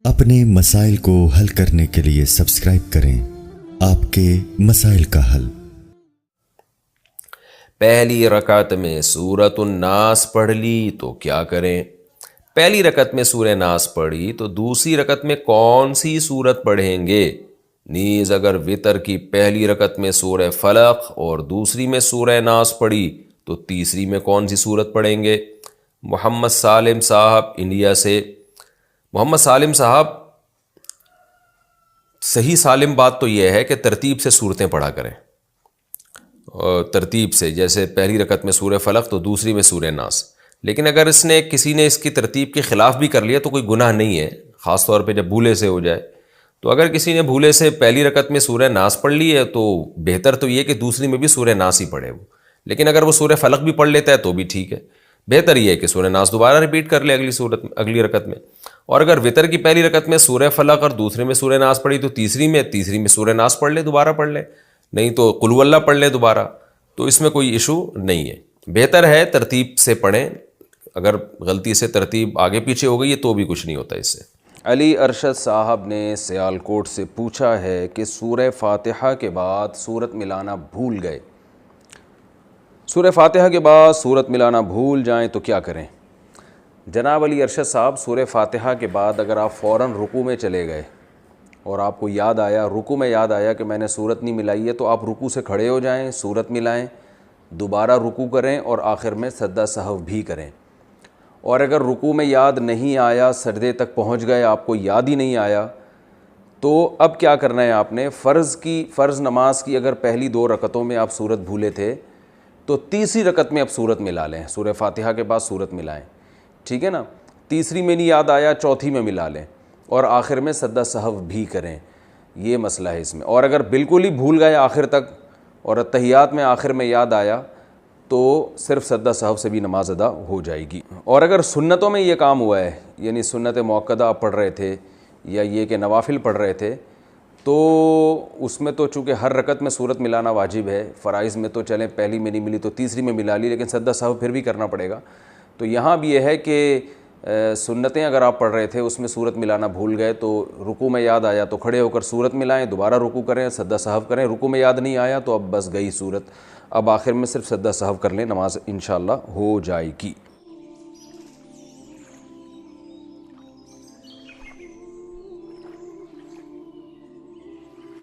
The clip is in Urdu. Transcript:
اپنے مسائل کو حل کرنے کے لیے سبسکرائب کریں آپ کے مسائل کا حل۔ پہلی رکعت میں سورۃ الناس پڑھ لی تو کیا کریں؟ پہلی رکعت میں سورہ ناس پڑھی تو دوسری رکعت میں کون سی سورت پڑھیں گے؟ نیز اگر وتر کی پہلی رکعت میں سورہ فلق اور دوسری میں سورہ ناس پڑھی تو تیسری میں کون سی سورت پڑھیں گے؟ محمد سالم صاحب انڈیا سے۔ محمد سالم صاحب، صحیح سالم بات تو یہ ہے کہ ترتیب سے صورتیں پڑھا کریں، اور ترتیب سے، جیسے پہلی رکعت میں سورہ فلق تو دوسری میں سورہ ناس۔ لیکن اگر کسی نے اس کی ترتیب کے خلاف بھی کر لیا تو کوئی گناہ نہیں ہے، خاص طور پہ جب بھولے سے ہو جائے۔ تو اگر کسی نے بھولے سے پہلی رکعت میں سورہ ناس پڑھ لی ہے تو بہتر تو یہ کہ دوسری میں بھی سورہ ناس ہی پڑھے وہ، لیکن اگر وہ سورہ فلق بھی پڑھ لیتا ہے تو بھی ٹھیک ہے۔ بہتر یہ ہے کہ سورہ ناس دوبارہ ریپیٹ کر لے اگلی رکعت میں۔ اور اگر وتر کی پہلی رکعت میں سورہ فلق اور دوسرے میں سورہ ناس پڑھی تو تیسری میں سورہ ناس پڑھ لے، دوبارہ پڑھ لے، نہیں تو قل ہو اللہ پڑھ لے دوبارہ، تو اس میں کوئی ایشو نہیں ہے۔ بہتر ہے ترتیب سے پڑھیں، اگر غلطی سے ترتیب آگے پیچھے ہو گئی ہے تو بھی کچھ نہیں ہوتا اس سے۔ علی ارشد صاحب نے سیالکوٹ سے پوچھا ہے کہ سورہ فاتحہ کے بعد سورت ملانا بھول گئے، سورہ فاتحہ کے بعد سورت ملانا بھول جائیں تو کیا کریں؟ جناب علی ارشد صاحب، سورہ فاتحہ کے بعد اگر آپ فوراً رکوع میں چلے گئے اور آپ کو یاد آیا، رکوع میں یاد آیا کہ میں نے سورت نہیں ملائی ہے، تو آپ رکوع سے کھڑے ہو جائیں، سورت ملائیں، دوبارہ رکوع کریں اور آخر میں سجدہ سہو بھی کریں۔ اور اگر رکوع میں یاد نہیں آیا، سجدے تک پہنچ گئے، آپ کو یاد ہی نہیں آیا، تو اب کیا کرنا ہے آپ نے؟ فرض نماز کی اگر پہلی 2 رکعتوں میں آپ سورت بھولے تھے تو تیسری رکعت میں اب سورت ملا لیں، سورہ فاتحہ کے بعد سورت ملائیں، ٹھیک ہے نا؟ تیسری میں نہیں یاد آیا، چوتھی میں ملا لیں اور آخر میں سجدہ سہو بھی کریں، یہ مسئلہ ہے اس میں۔ اور اگر بالکل ہی بھول گئے آخر تک اور اتحیات میں آخر میں یاد آیا تو صرف سجدہ سہو سے بھی نماز ادا ہو جائے گی۔ اور اگر سنتوں میں یہ کام ہوا ہے، یعنی سنت موقدہ آپ پڑھ رہے تھے یا یہ کہ نوافل پڑھ رہے تھے، تو اس میں تو چونکہ ہر رکعت میں سورت ملانا واجب ہے، فرائض میں تو چلیں پہلی میں نہیں ملی تو تیسری میں ملا لی، لیکن سجدہ سہو پھر بھی کرنا پڑے گا۔ تو یہاں بھی یہ ہے کہ سنتیں اگر آپ پڑھ رہے تھے اس میں سورت ملانا بھول گئے تو رکوع میں یاد آیا تو کھڑے ہو کر سورت ملائیں، دوبارہ رکوع کریں، سجدہ سہو کریں۔ رکوع میں یاد نہیں آیا تو اب بس گئی سورت، اب آخر میں صرف سجدہ سہو کر لیں، نماز انشاءاللہ ہو جائے گی۔